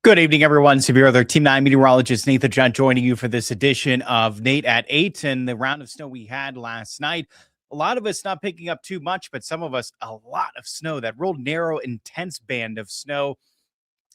Good evening, everyone. Severe Weather Team 9 meteorologist Nathan John joining you for this edition of Nate at 8. And the round of snow we had last night, a lot of us not picking up too much, but some of us a lot of snow, that real narrow, intense band of snow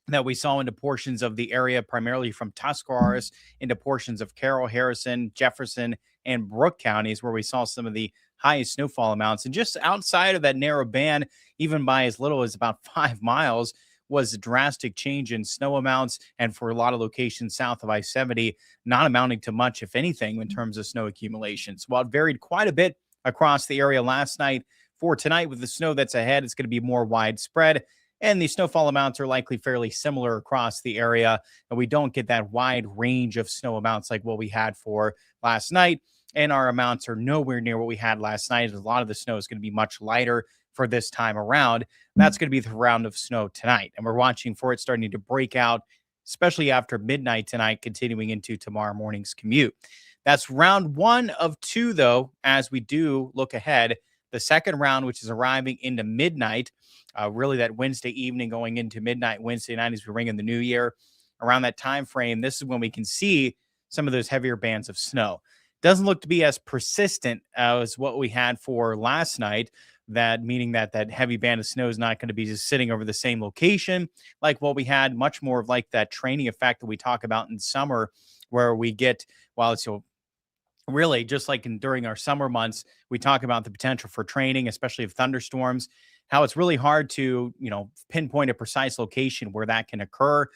that we saw into portions of the area, primarily from Tuscarawas into portions of Carroll, Harrison, Jefferson, and Brooke counties, where we saw some of the highest snowfall amounts. And just outside of that narrow band, even by as little as about 5 miles, was a drastic change in snow amounts. And for a lot of locations south of I 70, not amounting to much, if anything, in terms of snow accumulation. So while it varied quite a bit across the area last night, for tonight, with the snow that's ahead, it's going to be more widespread. And the snowfall amounts are likely fairly similar across the area. And we don't get that wide range of snow amounts like what we had for last night. And our amounts are nowhere near what we had last night. A lot of the snow is going to be much lighter for this time around. That's going to be the round of snow tonight. And we're watching for it starting to break out, especially after midnight tonight, continuing into tomorrow morning's commute. That's round one of two, though, as we do look ahead. The second round, which is arriving into midnight, really that Wednesday evening going into midnight Wednesday night as we ring in the new year. Around that time frame, this is when we can see some of those heavier bands of snow. Doesn't look to be as persistent as what we had for last night. That meaning that heavy band of snow is not going to be just sitting over the same location like what we had. Much more of like that training effect that we talk about in summer, where we get, while it's really just like during our summer months, we talk about the potential for training, especially of thunderstorms, how it's really hard to pinpoint a precise location where that can occur.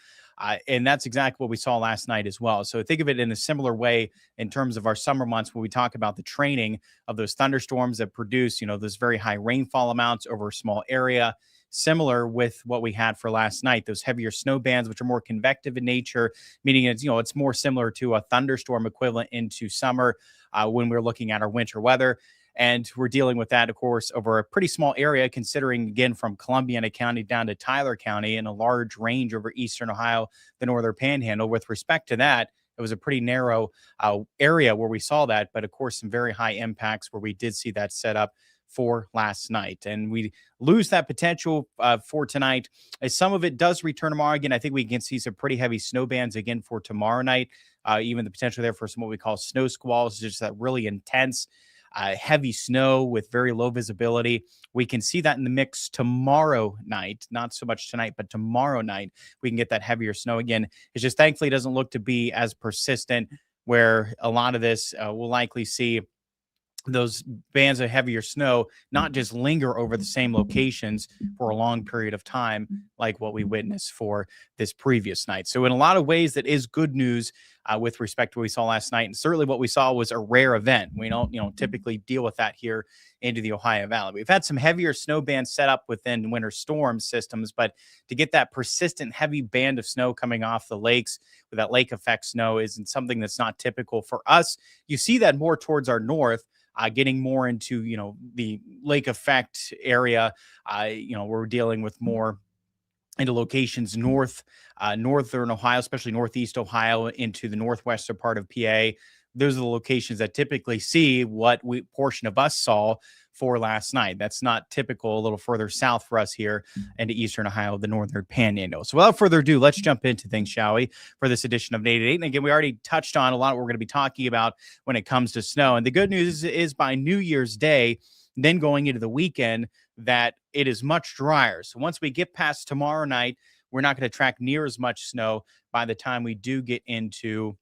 And that's exactly what we saw last night as well. So think of it in a similar way in terms of our summer months, when we talk about the training of those thunderstorms that produce, those very high rainfall amounts over a small area. Similar with what we had for last night, those heavier snow bands, which are more convective in nature, meaning it's more similar to a thunderstorm equivalent into summer when we're looking at our winter weather. And we're dealing with that, of course, over a pretty small area, considering, again, from Columbiana County down to Tyler County, and a large range over eastern Ohio, the northern panhandle. With respect to that, it was a pretty narrow area where we saw that, but of course, some very high impacts where we did see that set up for last night. And we lose that potential for tonight, as some of it does return tomorrow. Again, I think we can see some pretty heavy snow bands again for tomorrow night. Even the potential there for some what we call snow squalls, just that really intense heavy snow with very low visibility. We can see that in the mix tomorrow night, not so much tonight, but tomorrow night, we can get that heavier snow again. It's just thankfully doesn't look to be as persistent, where a lot of this we'll likely see those bands of heavier snow not just linger over the same locations for a long period of time like what we witnessed for this previous night. So in a lot of ways, that is good news with respect to what we saw last night. And certainly what we saw was a rare event. We don't typically deal with that here into the Ohio Valley. We've had some heavier snow bands set up within winter storm systems, but to get that persistent heavy band of snow coming off the lakes with that lake effect snow isn't something that's not typical for us. You see that more towards our north, getting more into, the lake effect area. We're dealing with more into locations northern Ohio, especially northeast Ohio, into the northwestern part of PA. Those are the locations that typically see what portion of us saw for last night. That's not typical. A little further south for us here into eastern Ohio, the northern panhandle. So without further ado, let's jump into things, shall we, for this edition of Nate at 8. And again, we already touched on a lot of what we're going to be talking about when it comes to snow. And the good news is by New Year's Day, then going into the weekend, that it is much drier. So once we get past tomorrow night, we're not going to track near as much snow by the time we do get into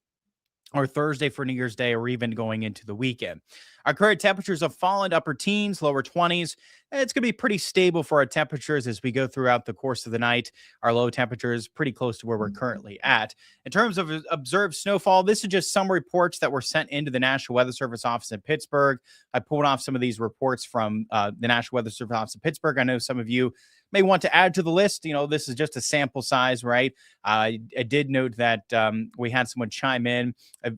or Thursday for New Year's Day, or even going into the weekend. Our current temperatures have fallen to upper teens, lower 20s. It's going to be pretty stable for our temperatures as we go throughout the course of the night. Our low temperatures pretty close to where we're currently at. In terms of observed snowfall, this is just some reports that were sent into the National Weather Service office in Pittsburgh. I pulled off some of these reports from the National Weather Service office in Pittsburgh. I know some of you may want to add to the list. This is just a sample size, right? I did note that we had someone chime in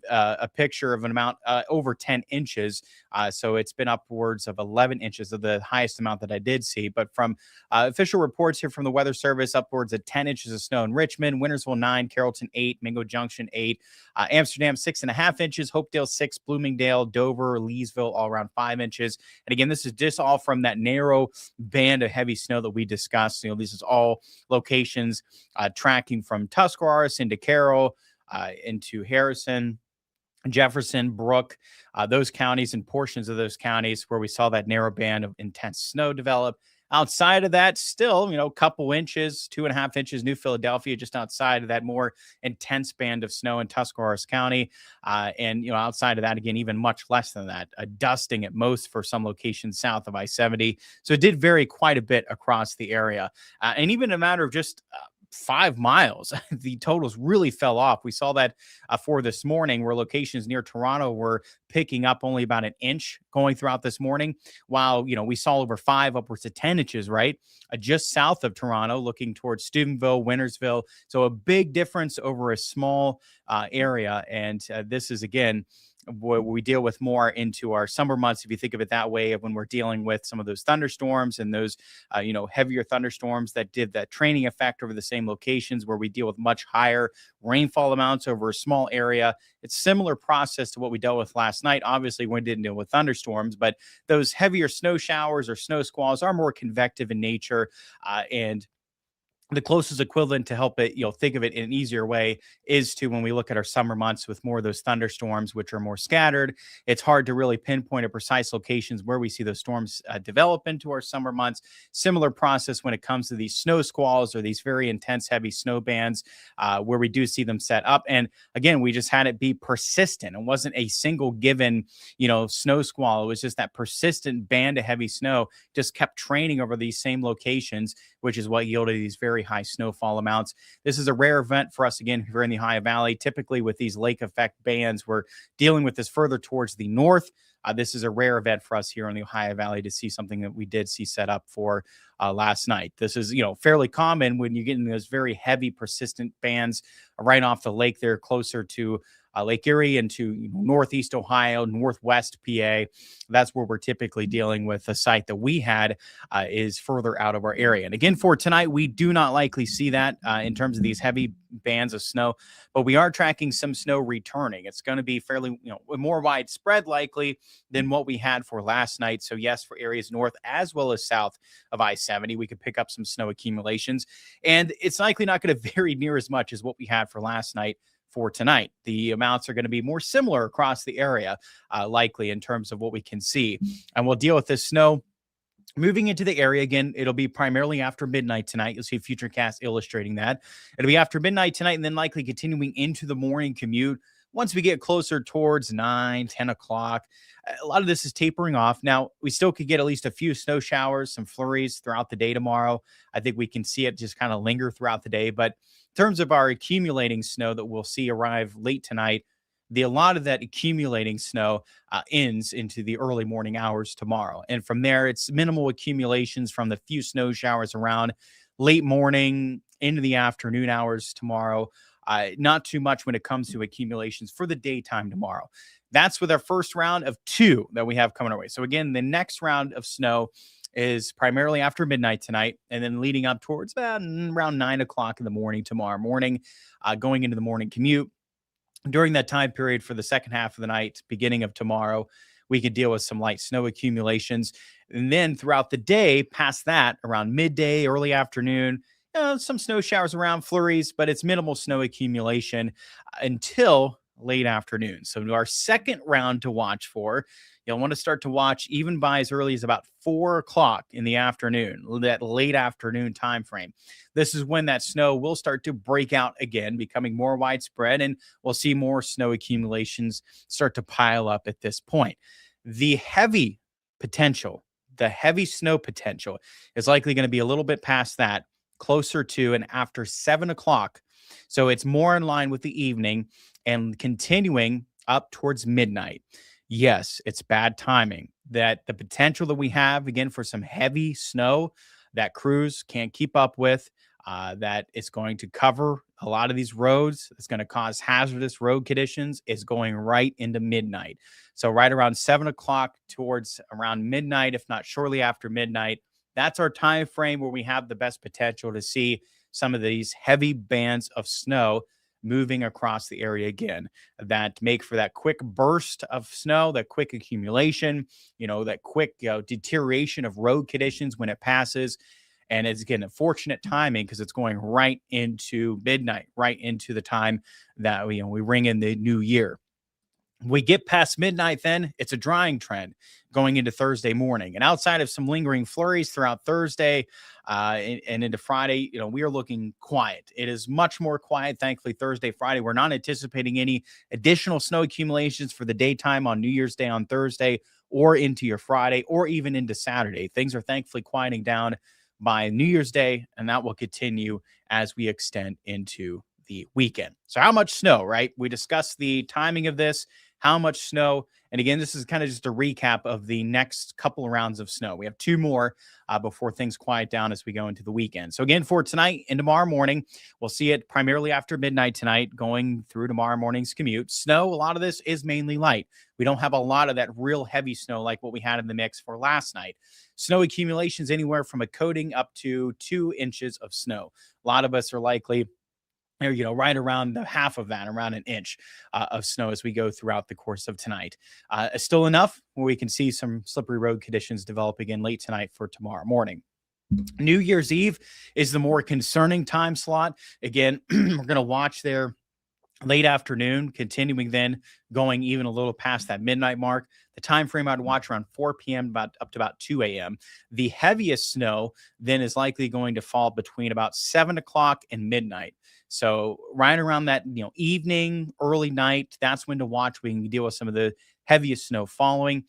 a picture of an amount over 10 inches. So it's been upwards of 11 inches of the highest amount that I did see. But from official reports here from the Weather Service, upwards of 10 inches of snow in Richmond, Wintersville 9, Carrollton 8, Mingo Junction 8, Amsterdam 6.5 inches, Hopedale 6, Bloomingdale, Dover, Leesville all around 5 inches. And again, this is just all from that narrow band of heavy snow that we discussed. This is all locations tracking from Tuscarawas into Carroll, into Harrison, Jefferson, Brook, those counties and portions of those counties where we saw that narrow band of intense snow develop. Outside of that, still, a couple inches, 2.5 inches, New Philadelphia, just outside of that more intense band of snow in Tuscarawas County. And outside of that, again, even much less than that, a dusting at most for some locations south of I-70. So it did vary quite a bit across the area. And even a matter of just 5 miles, the totals really fell off. We saw that for this morning, where locations near Toronto were picking up only about an inch going throughout this morning, while we saw over 5 upwards to 10 inches, right, just south of Toronto, looking towards Steubenville, Wintersville. So a big difference over a small area. And this is, again, what we deal with more into our summer months, if you think of it that way, of when we're dealing with some of those thunderstorms and those heavier thunderstorms that did that training effect over the same locations, where we deal with much higher rainfall amounts over a small area. It's similar process to what we dealt with last night. Obviously, we didn't deal with thunderstorms, but those heavier snow showers or snow squalls are more convective in nature, and the closest equivalent to help it, think of it in an easier way, is to when we look at our summer months with more of those thunderstorms, which are more scattered. It's hard to really pinpoint a precise locations where we see those storms develop into our summer months. Similar process when it comes to these snow squalls or these very intense, heavy snow bands, where we do see them set up. And again, we just had it be persistent. It wasn't a single given, snow squall. It was just that persistent band of heavy snow just kept training over these same locations, which is what yielded these very high snowfall amounts. This is a rare event for us, again, here in the Ohio Valley. Typically with these lake effect bands, we're dealing with this further towards the north. This is a rare event for us here in the Ohio Valley to see something that we did see set up for last night. This is, fairly common when you get in those very heavy, persistent bands right off the lake there, closer to Lake Erie and to northeast Ohio, northwest PA. That's where we're typically dealing with. A site that we had is further out of our area. And again, for tonight, we do not likely see that in terms of these heavy bands of snow, but we are tracking some snow returning. It's going to be fairly, more widespread likely than what we had for last night. So yes, for areas north as well as south of I-70, we could pick up some snow accumulations, and it's likely not going to vary near as much as what we had for last night. For tonight, the amounts are going to be more similar across the area, likely in terms of what we can see. And we'll deal with this snow moving into the area. Again, it'll be primarily after midnight tonight. You'll see a Futurecast illustrating that. It'll be after midnight tonight, and then likely continuing into the morning commute. Once we get closer towards 9, 10 o'clock, a lot of this is tapering off. Now, we still could get at least a few snow showers, some flurries throughout the day tomorrow. I think we can see it just kind of linger throughout the day. But in terms of our accumulating snow that we'll see arrive late tonight, a lot of that accumulating snow ends into the early morning hours tomorrow. And from there, it's minimal accumulations from the few snow showers around late morning into the afternoon hours tomorrow. Not too much when it comes to accumulations for the daytime tomorrow. That's with our first round of 2 that we have coming our way. So again, the next round of snow is primarily after midnight tonight, and then leading up towards about around 9 o'clock in the morning tomorrow morning, going into the morning commute. During that time period for the second half of the night, beginning of tomorrow, we could deal with some light snow accumulations. And then throughout the day, past that, around midday, early afternoon, some snow showers around, flurries, but it's minimal snow accumulation until late afternoon. So our second round to watch for, you'll want to start to watch even by as early as about 4 o'clock in the afternoon, that late afternoon time frame. This is when that snow will start to break out again, becoming more widespread, and we'll see more snow accumulations start to pile up at this point. The heavy snow potential is likely going to be a little bit past that, closer to and after 7 o'clock. So it's more in line with the evening and continuing up towards midnight. Yes, it's bad timing that the potential that we have, again, for some heavy snow that crews can't keep up with, that it's going to cover a lot of these roads. It's going to cause hazardous road conditions, is going right into midnight. So right around 7 o'clock towards around midnight, if not shortly after midnight, that's our time frame where we have the best potential to see some of these heavy bands of snow moving across the area again, that make for that quick burst of snow, that quick accumulation, that quick deterioration of road conditions when it passes. And it's, again, a fortunate timing because it's going right into midnight, right into the time that we ring in the new year. We get past midnight, then it's a drying trend going into Thursday morning. And outside of some lingering flurries throughout Thursday and into Friday, we are looking quiet. It is much more quiet, thankfully, Thursday, Friday. We're not anticipating any additional snow accumulations for the daytime on New Year's Day on Thursday or into your Friday or even into Saturday. Things are thankfully quieting down by New Year's Day, and that will continue as we extend into the weekend. So how much snow, right? We discussed the timing of this, how much snow. And again, this is kind of just a recap of the next couple of rounds of snow. We have two more before things quiet down as we go into the weekend. So again, for tonight and tomorrow morning, we'll see it primarily after midnight tonight, going through tomorrow morning's commute. Snow, a lot of this is mainly light. We don't have a lot of that real heavy snow like what we had in the mix for last night. Snow accumulations anywhere from a coating up to 2 inches of snow. A lot of us are likely or right around the half of that, around an inch of snow as we go throughout the course of tonight. Still enough where we can see some slippery road conditions develop again late tonight for tomorrow morning. New Year's Eve is the more concerning time slot. Again, we're going to watch there late afternoon, continuing then going even a little past that midnight mark. The time frame I'd watch around 4 p.m. up to about 2 a.m. The heaviest snow then is likely going to fall between about 7 o'clock and midnight. So right around that evening, early night, that's when to watch. We can deal with some of the heaviest snow following.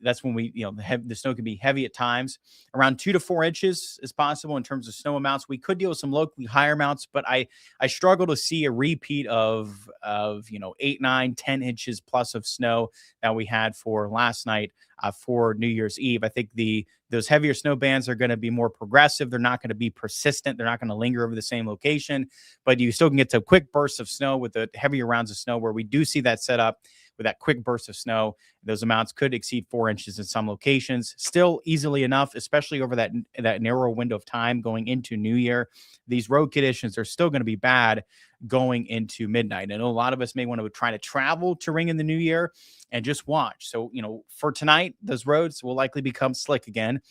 That's when the snow can be heavy at times. Around 2 to 4 inches is possible in terms of snow amounts. We could deal with some locally higher amounts, but I struggle to see a repeat of 8, 9, 10 inches plus of snow that we had for last night for New Year's Eve. I think those heavier snow bands are going to be more progressive. They're not going to be persistent. They're not going to linger over the same location, but you still can get to quick bursts of snow with the heavier rounds of snow where we do see that set up with that quick burst of snow. Those amounts could exceed 4 inches in some locations. Still easily enough, especially over that narrow window of time going into New Year. These road conditions are still going to be bad going into midnight. I know a lot of us may want to try to travel to ring in the new year and just watch. So, for tonight, those roads will likely become slick again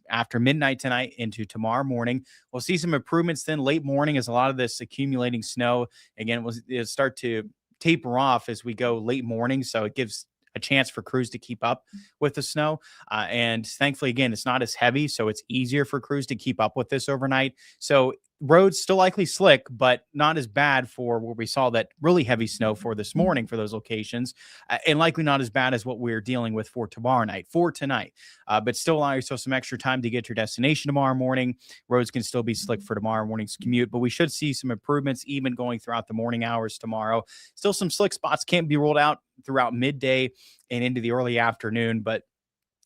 after midnight tonight into tomorrow morning. We'll see some improvements then late morning as a lot of this accumulating snow, again, will start to taper off as we go late morning. So it gives a chance for crews to keep up with the snow. And thankfully, again, it's not as heavy, so it's easier for crews to keep up with this overnight. So roads still likely slick, but not as bad for where we saw that really heavy snow for this morning for those locations, and likely not as bad as what we're dealing with for tomorrow night, for tonight. But still allow yourself some extra time to get to your destination tomorrow morning. Roads can still be slick for tomorrow morning's commute, but we should see some improvements even going throughout the morning hours tomorrow. Still some slick spots can't be ruled out throughout midday and into the early afternoon, but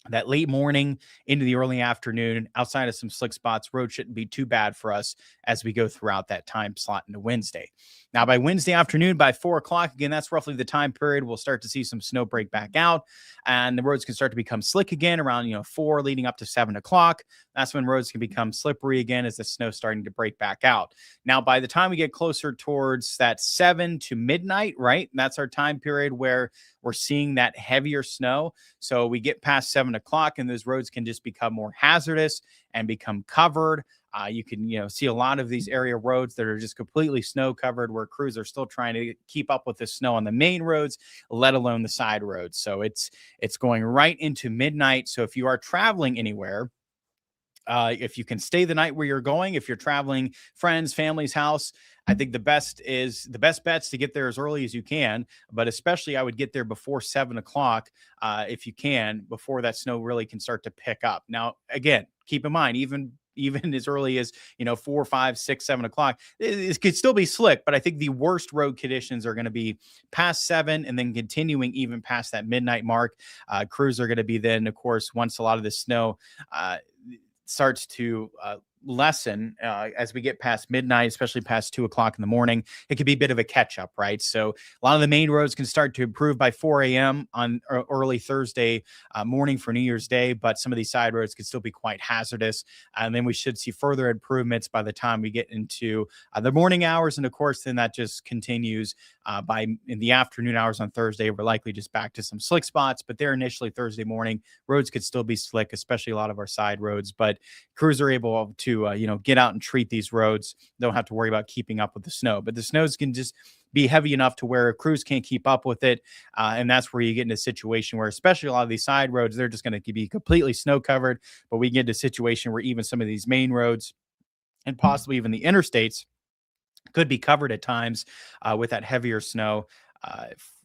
that late morning into the early afternoon, outside of some slick spots, road shouldn't be too bad for us as we go throughout that time slot into Wednesday. Now, by Wednesday afternoon, by 4 o'clock, again, that's roughly the time period we'll start to see some snow break back out, and the roads can start to become slick again around 4 leading up to 7 o'clock. That's when roads can become slippery again as the snow's starting to break back out. Now, by the time we get closer towards that 7 to midnight, right, that's our time period where we're seeing that heavier snow. So we get past 7 o'clock and those roads can just become more hazardous and become covered. You can, see a lot of these area roads that are just completely snow covered where crews are still trying to keep up with the snow on the main roads, let alone the side roads. So it's going right into midnight. So if you are traveling anywhere, if you can stay the night where you're going, if you're traveling friends, family's house, I think the best bet's to get there as early as you can, but especially I would get there before 7 o'clock if you can, before that snow really can start to pick up. Now, again, keep in mind, even as early as 4, 5, 6, 7 o'clock, it could still be slick, but I think the worst road conditions are going to be past 7 and then continuing even past that midnight mark. Crews are going to be then, of course, once a lot of the snow starts to lessen as we get past midnight, especially past 2 o'clock in the morning. It could be a bit of a catch up, right? So a lot of the main roads can start to improve by 4 a.m. on early Thursday morning for New Year's Day, but some of these side roads could still be quite hazardous. And then we should see further improvements by the time we get into the morning hours. And of course, then that just continues in the afternoon hours on Thursday. We're likely just back to some slick spots, but there initially Thursday morning, roads could still be slick, especially a lot of our side roads, but crews are able to get out and treat these roads. Don't have to worry about keeping up with the snow, but the snows can just be heavy enough to where crews can't keep up with it. And that's where you get into a situation where, especially a lot of these side roads, they're just going to be completely snow covered. But we get into a situation where even some of these main roads and possibly even the interstates could be covered at times with that heavier snow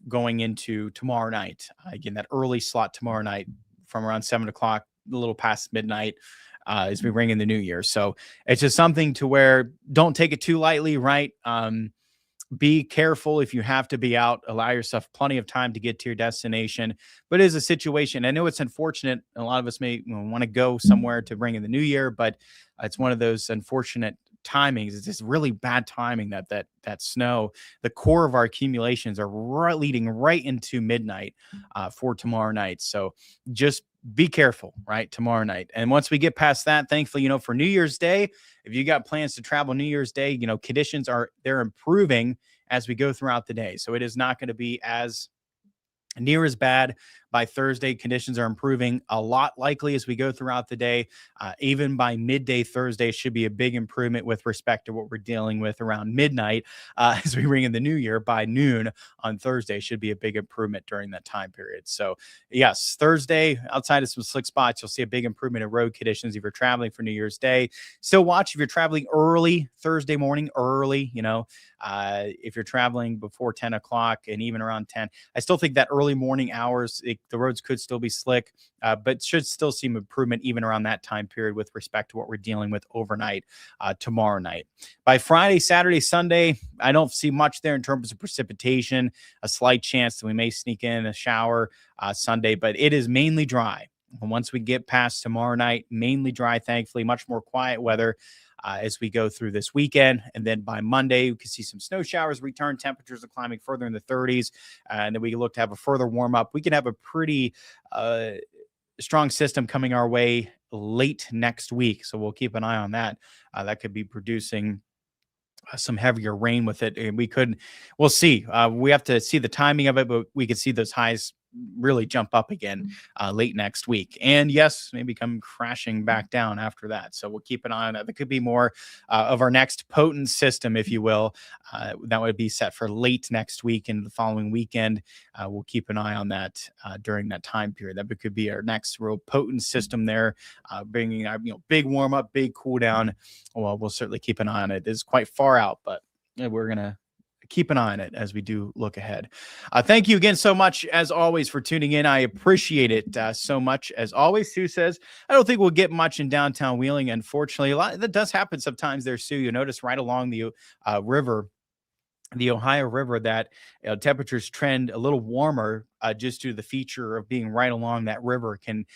going into tomorrow night. Again, that early slot tomorrow night from around 7 o'clock, a little past midnight, as we ring in the new year. So it's just something to where don't take it too lightly, right? Be careful if you have to be out. Allow yourself plenty of time to get to your destination. But it is a situation. I know it's unfortunate. A lot of us may want to go somewhere to bring in the new year, but it's one of those unfortunate timings. It's just really bad timing that snow. The core of our accumulations are leading right into midnight for tomorrow night. So just be careful, right? Tomorrow night. And once we get past that, thankfully, for New Year's Day, if you got plans to travel New Year's Day, conditions they're improving as we go throughout the day. So it is not going to be as near as bad by Thursday. Conditions are improving a lot likely as we go throughout the day. Even by midday Thursday should be a big improvement with respect to what we're dealing with around midnight as we ring in the new year. By noon on Thursday should be a big improvement during that time period. So yes, Thursday, outside of some slick spots, you'll see a big improvement in road conditions if you're traveling for New Year's Day. Still watch if you're traveling early Thursday morning, if you're traveling before 10 o'clock and even around 10, I still think that early morning hours, the roads could still be slick, but should still see improvement even around that time period with respect to what we're dealing with overnight tomorrow night. By Friday, Saturday, Sunday, I don't see much there in terms of precipitation. A slight chance that we may sneak in a shower Sunday, but it is mainly dry. And once we get past tomorrow night, mainly dry, thankfully, much more quiet weather as we go through this weekend. And then by Monday, we can see some snow showers return. Temperatures are climbing further in the 30s. And then we can look to have a further warm up. We can have a pretty strong system coming our way late next week. So we'll keep an eye on that. That could be producing some heavier rain with it. And we'll see. We have to see the timing of it, but we could see those highs really jump up again late next week. And yes, maybe come crashing back down after that. So we'll keep an eye on that. That could be more of our next potent system, if you will. That would be set for late next week and the following weekend. We'll keep an eye on that during that time period. That could be our next real potent system there, bringing big warm up, big cool down. Well, we'll certainly keep an eye on it. It's quite far out, but we're going to keep an eye on it as we do look ahead. Thank you again so much, as always, for tuning in. I appreciate it so much, as always. Sue says, I don't think we'll get much in downtown Wheeling, unfortunately. A lot that does happen sometimes there, Sue. You notice right along the river, the Ohio River, that temperatures trend a little warmer just due to the feature of being right along that river can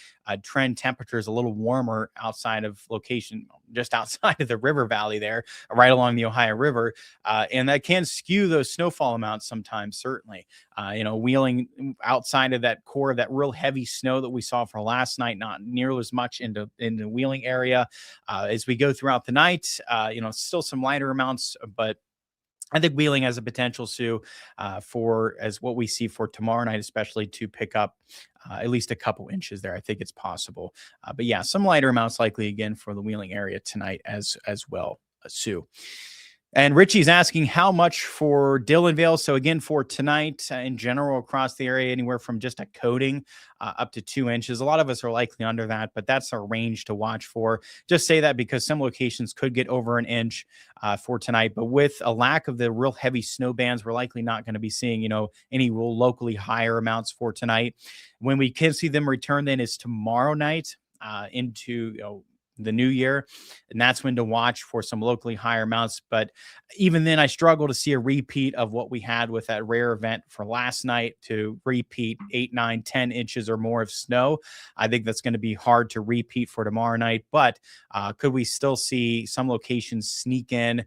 trend temperatures a little warmer outside of location, just outside of the river valley there, right along the Ohio River. And that can skew those snowfall amounts sometimes, certainly. Wheeling outside of that core of that real heavy snow that we saw for last night, not nearly as much in the Wheeling area. As we go throughout the night, still some lighter amounts, but I think Wheeling has a potential, Sue, for as what we see for tomorrow night, especially to pick up at least a couple inches there. I think it's possible. But yeah, some lighter amounts likely again for the Wheeling area tonight as well, Sue. And Richie's asking how much for Dillonvale. So again, for tonight in general across the area, anywhere from just a coating up to 2 inches. A lot of us are likely under that, but that's our range to watch for. Just say that because some locations could get over an inch for tonight. But with a lack of the real heavy snow bands, we're likely not going to be seeing, any real locally higher amounts for tonight. When we can see them return then is tomorrow night into, the new year, and that's when to watch for some locally higher amounts. But even then, I struggle to see a repeat of what we had with that rare event for last night to repeat 8, 9, 10 inches or more of snow. I think that's going to be hard to repeat for tomorrow night, but could we still see some locations sneak in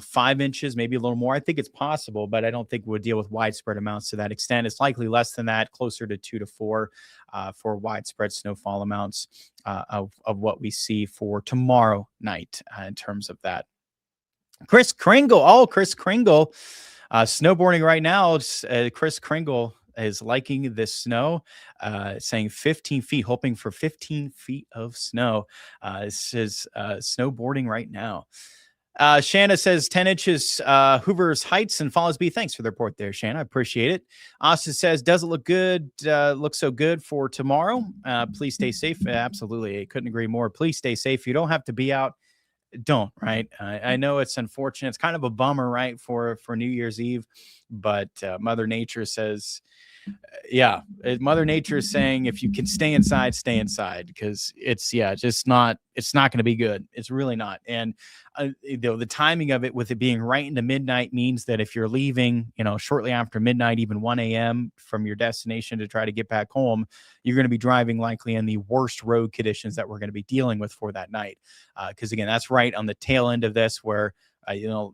5 inches, maybe a little more? I think it's possible, but I don't think we'll deal with widespread amounts to that extent. It's likely less than that, closer to 2 to 4 for widespread snowfall amounts of what we see for tomorrow night in terms of that. Chris Kringle, snowboarding right now. Chris Kringle is liking this snow, saying 15 feet, hoping for 15 feet of snow. This is snowboarding right now. Shanna says 10 inches, Hoover's Heights and Fallsby. Thanks for the report there, Shanna. I appreciate it. Austin says, does it look good? Looks so good for tomorrow. Please stay safe. Absolutely. I couldn't agree more. Please stay safe. You don't have to be out. Don't, right? I know it's unfortunate. It's kind of a bummer, right? For New Year's Eve, but Mother Nature says, yeah, Mother Nature is saying if you can stay inside because it's not going to be good. It's really not. And the timing of it with it being right into midnight means that if you're leaving, shortly after midnight, even 1 a.m. from your destination to try to get back home, you're going to be driving likely in the worst road conditions that we're going to be dealing with for that night. Because again, that's right on the tail end of this where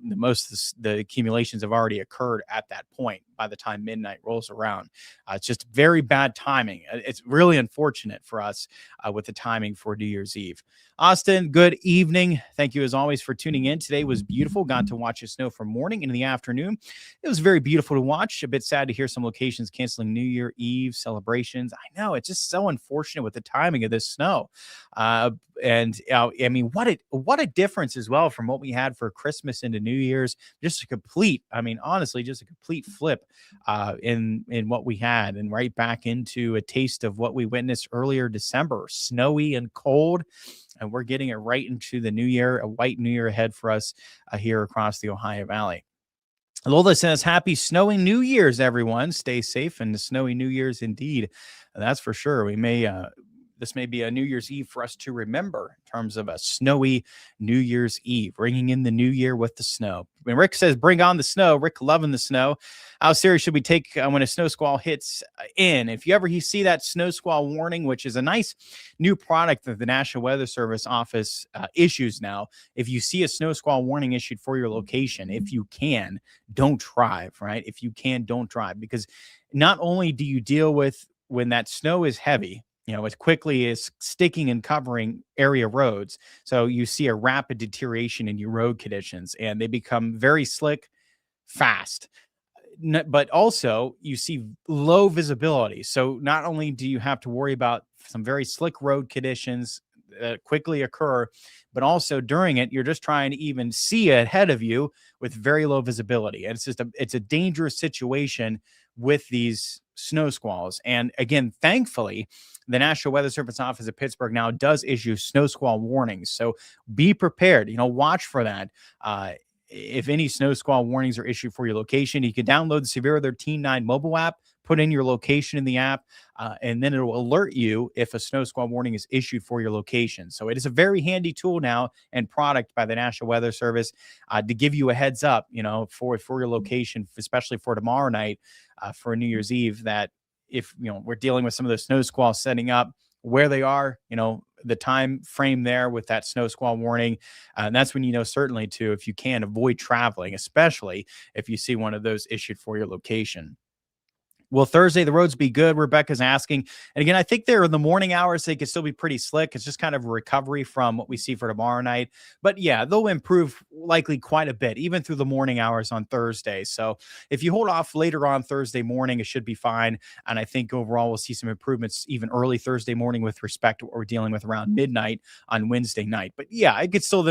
most of the accumulations have already occurred at that point by the time midnight rolls around. It's just very bad timing. It's really unfortunate for us with the timing for New Year's Eve. Austin, good evening. Thank you as always for tuning in. Today was beautiful. Got to watch it snow from morning into the afternoon. It was very beautiful to watch. A bit sad to hear some locations canceling New Year Eve celebrations. I know it's just so unfortunate with the timing of this snow. I mean, what a difference as well from what we had for Christmas into New Year's. Just a complete, honestly, just a complete flip in what we had, and right back into a taste of what we witnessed earlier December, snowy and cold. And we're getting it right into the new year, a white new year ahead for us here across the Ohio Valley. Lola says, happy snowy New Year's, everyone. Stay safe and snowy New Year's indeed. That's for sure. This may be a New Year's Eve for us to remember in terms of a snowy New Year's Eve, bringing in the new year with the snow. When Rick says, bring on the snow, Rick loving the snow. How serious should we take when a snow squall hits in? If you ever see that snow squall warning, which is a nice new product that the National Weather Service office issues now, if you see a snow squall warning issued for your location, if you can, don't drive, right? If you can, don't drive, because not only do you deal with when that snow is heavy, as quickly as sticking and covering area roads. So you see a rapid deterioration in your road conditions and they become very slick fast. But also you see low visibility. So not only do you have to worry about some very slick road conditions that quickly occur, but also during it, you're just trying to even see ahead of you with very low visibility. And it's a dangerous situation with these snow squalls. And again, thankfully, the National Weather Service office at Pittsburgh now does issue snow squall warnings. So be prepared, watch for that. If any snow squall warnings are issued for your location, you can download the Severe Weather Team 9 mobile app, put in your location in the app, and then it will alert you if a snow squall warning is issued for your location. So it is a very handy tool now and product by the National Weather Service to give you a heads up, for your location, especially for tomorrow night, for New Year's Eve, that if, we're dealing with some of the snow squalls setting up, where they are, the time frame there with that snow squall warning. And that's when certainly to, if you can, avoid traveling, especially if you see one of those issued for your location. Will Thursday the roads be good? Rebecca's asking. And again, I think they're in the morning hours. They could still be pretty slick. It's just kind of a recovery from what we see for tomorrow night. But yeah, they'll improve likely quite a bit, even through the morning hours on Thursday. So if you hold off later on Thursday morning, it should be fine. And I think overall we'll see some improvements even early Thursday morning with respect to what we're dealing with around midnight on Wednesday night. But yeah, I could still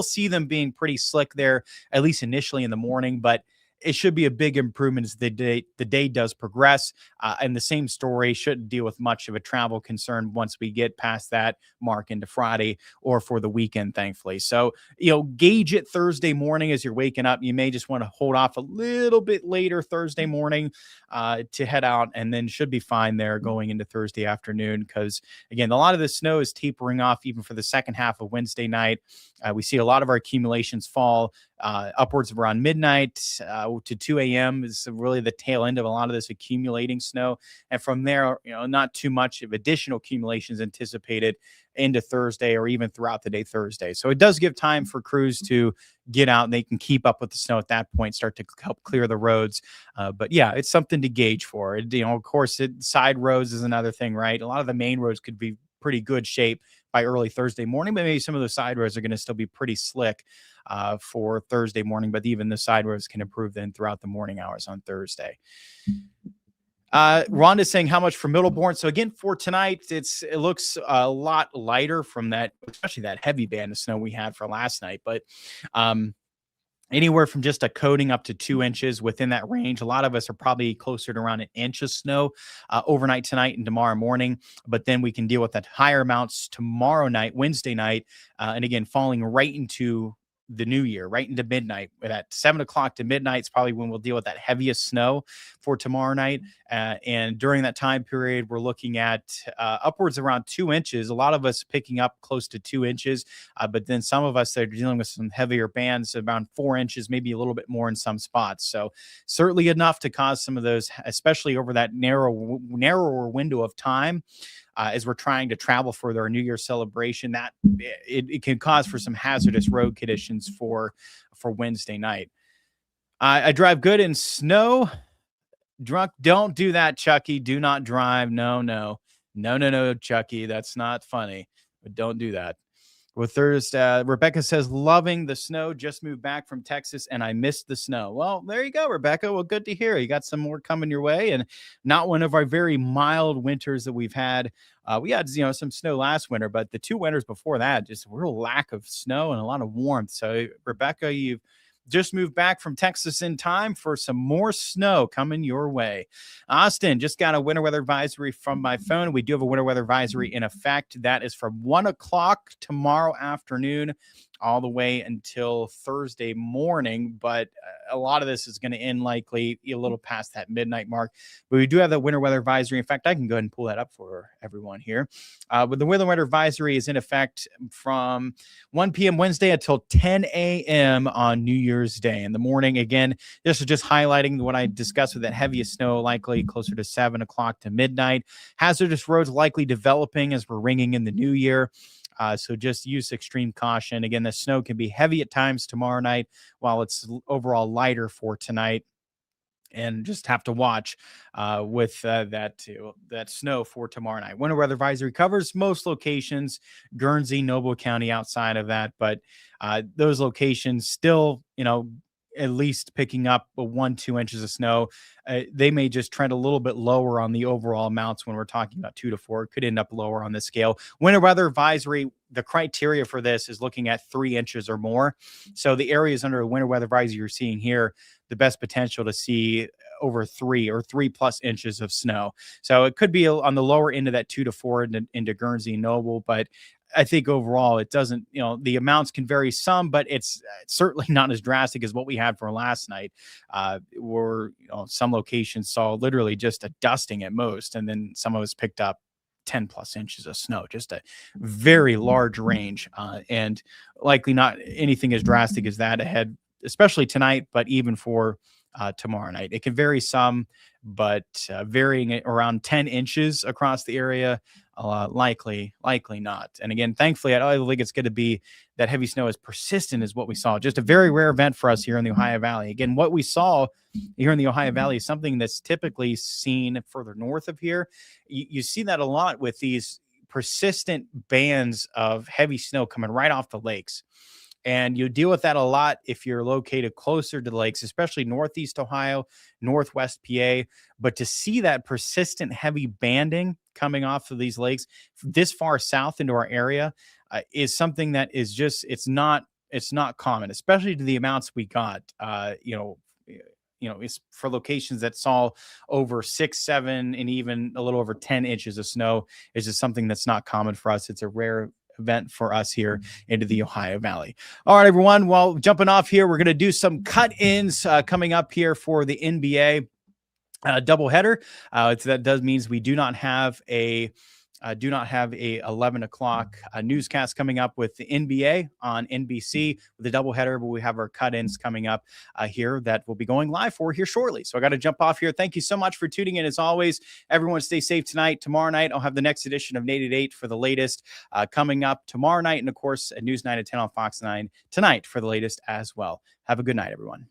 see them being pretty slick there, at least initially in the morning. But it should be a big improvement as the day does progress. And the same story shouldn't deal with much of a travel concern once we get past that mark into Friday or for the weekend, thankfully. So, gauge it Thursday morning as you're waking up. You may just want to hold off a little bit later Thursday morning to head out, and then should be fine there going into Thursday afternoon. Because again, a lot of the snow is tapering off even for the second half of Wednesday night. We see a lot of our accumulations fall upwards of around midnight to 2 a.m. is really the tail end of a lot of this accumulating snow. And from there, not too much of additional accumulations anticipated into Thursday or even throughout the day Thursday. So it does give time for crews to get out and they can keep up with the snow at that point, start to help clear the roads. But yeah, it's something to gauge for. Of course, side roads is another thing, right? A lot of the main roads could be pretty good shape by early Thursday morning, but maybe some of the side roads are going to still be pretty slick for Thursday morning, but even the side roads can improve then throughout the morning hours on Thursday. Rhonda's saying how much for Middleborn. So again, for tonight, it looks a lot lighter from that, especially that heavy band of snow we had for last night. But anywhere from just a coating up to 2 inches within that range. A lot of us are probably closer to around an inch of snow overnight tonight and tomorrow morning. But then we can deal with that higher amounts tomorrow night, Wednesday night, and again falling right into the new year, right into midnight. At 7 o'clock to midnight is probably when we'll deal with that heaviest snow for tomorrow night. And during that time period, we're looking at upwards around 2 inches. A lot of us picking up close to 2 inches, but then some of us that are dealing with some heavier bands around 4 inches, maybe a little bit more in some spots. So certainly enough to cause some of those, especially over that narrower window of time. As we're trying to travel for their New Year's celebration, that it can cause for some hazardous road conditions for Wednesday night. I drive good in snow. Drunk, don't do that, Chucky. Do not drive. No, Chucky. That's not funny. But don't do that. With Thursday, Rebecca says, loving the snow. Just moved back from Texas and I missed the snow. Well, there you go, Rebecca. Well, good to hear. You got some more coming your way, and not one of our very mild winters that we've had. We had, some snow last winter, but the 2 winters before that, just a real lack of snow and a lot of warmth. So, Rebecca, you've just moved back from Texas in time for some more snow coming your way. Austin, just got a winter weather advisory from my phone. We do have a winter weather advisory in effect. That is from 1 o'clock tomorrow afternoon all the way until Thursday morning. But a lot of this is going to end likely a little past that midnight mark. But we do have the winter weather advisory. In fact, I can go ahead and pull that up for everyone here. But the winter weather advisory is in effect from 1 p.m. Wednesday until 10 a.m. on New Year's Day. In the morning, again, this is just highlighting what I discussed with that heaviest snow, likely closer to 7 o'clock to midnight. Hazardous roads likely developing as we're ringing in the new year. So just use extreme caution. Again, the snow can be heavy at times tomorrow night, while it's overall lighter for tonight. And just have to watch with that snow for tomorrow night. Winter weather advisory covers most locations, Guernsey, Noble County outside of that, but those locations still, at least picking up 1-2 inches of snow. They may just trend a little bit lower on the overall amounts when we're talking about 2 to 4. It could end up lower on the scale. Winter weather advisory, the criteria for this is looking at 3 inches or more. So the areas under a winter weather advisory you're seeing here, the best potential to see over 3 or 3+ inches of snow. So it could be on the lower end of that 2 to 4 into Guernsey and Noble, but I think overall it doesn't, the amounts can vary some, but it's certainly not as drastic as what we had for last night. Where some locations saw literally just a dusting at most, and then some of us picked up 10+ inches of snow, just a very large range, and likely not anything as drastic as that ahead, especially tonight, but even for tomorrow night. It can vary some, but varying around 10 inches across the area, likely not. And again, thankfully, I don't think it's going to be that heavy snow as persistent as what we saw. Just a very rare event for us here in the Ohio Valley. Again, what we saw here in the Ohio Valley is something that's typically seen further north of here. You see that a lot with these persistent bands of heavy snow coming right off the lakes. And you deal with that a lot if you're located closer to the lakes, especially Northeast Ohio, Northwest PA. But to see that persistent heavy banding coming off of these lakes this far south into our area is something that is just, it's not common, especially to the amounts we got, it's for locations that saw over 6, 7, and even a little over 10 inches of snow. Is just something that's not common for us. It's a rare event for us here into the Ohio Valley. All right, everyone. Well, jumping off here, we're going to do some cut-ins coming up here for the NBA doubleheader. That does means we do not have a 11 o'clock newscast coming up with the NBA on NBC with the doubleheader, but we have our cut-ins coming up here that we'll be going live for here shortly. So I got to jump off here. Thank you so much for tuning in. As always, everyone stay safe tonight. Tomorrow night, I'll have the next edition of Nate at 8 for the latest coming up tomorrow night. And of course, at News 9 at 10 on Fox 9 tonight for the latest as well. Have a good night, everyone.